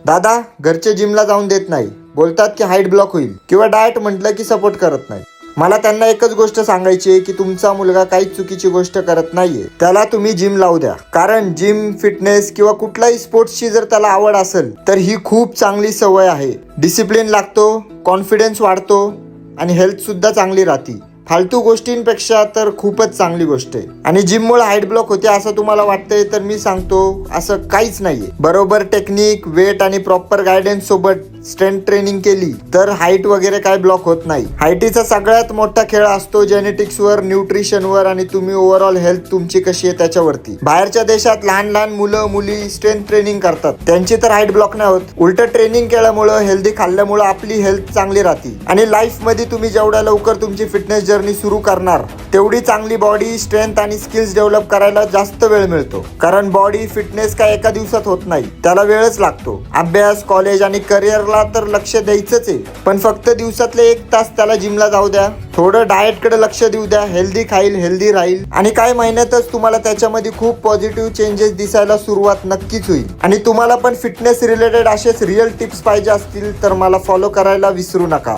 दादा घरचे जिमला जाऊन देत नाही, बोलतात की हाईट ब्लॉक होईल किंवा डाएट म्हटलं की सपोर्ट करत नाही. मला त्यांना एकच गोष्ट सांगायची आहे की तुमचा मुलगा काहीच चुकीची गोष्ट करत नाहीये. त्याला तुम्ही जिम लावू द्या, कारण जिम, फिटनेस किंवा कुठल्याही स्पोर्ट्सची जर त्याला आवड असेल तर ही खूप चांगली सवय आहे. डिसिप्लिन लागतो, कॉन्फिडन्स वाढतो आणि हेल्थ सुद्धा चांगली राहते. फालतू गोष्टींपेक्षा तर खूपच चांगली गोष्ट आहे. आणि जिममुळे हाईट ब्लॉक होते असं तुम्हाला वाटतंय तर मी सांगतो असं काहीच नाहीये. बरोबर टेक्निक, वेट आणि प्रॉपर गायडन्स सोबत स्ट्रेंथ ट्रेनिंग केली तर हाईट वगैरे काय ब्लॉक होत नाही. हाईटीचा सगळ्यात मोठा खेळ असतो जेनेटिक्सवर, न्यूट्रिशनवर आणि तुम्ही ओव्हरऑल हेल्थ तुमची कशी आहे त्याच्यावरती. बाहेरच्या देशात लहान लहान मुलं मुली स्ट्रेंथ ट्रेनिंग करतात, त्यांची तर हाईट ब्लॉक नाही होत. उलट ट्रेनिंग केल्यामुळं, हेल्दी खाल्ल्यामुळं आपली हेल्थ चांगली राहते. आणि लाईफ मध्ये तुम्ही जेवढ्या लवकर तुमची फिटनेस जर्नी सुरू करणार तेवढी चांगली बॉडी, स्ट्रेंथ आणि स्किल्स डेव्हलप करायला जास्त वेळ मिळतो. कारण बॉडी फिटनेस काय एका दिवसात होत नाही, त्याला वेळच लागतो. अभ्यास, कॉलेज आणि करिअरला तर लक्ष द्यायचंच आहे, पण फक्त दिवसातले 1 तास त्याला जिमला जाऊ द्या. थोडं डाएट कडे लक्ष देऊ द्या. हेल्दी खाईल, हेल्दी राहील आणि काही महिन्यातच तुम्हाला त्याच्यामध्ये खूप पॉझिटिव्ह चेंजेस दिसायला सुरुवात नक्कीच होईल. आणि तुम्हाला पण फिटनेस रिलेटेड असेच रिअल टिप्स पाहिजे असतील तर मला फॉलो करायला विसरू नका.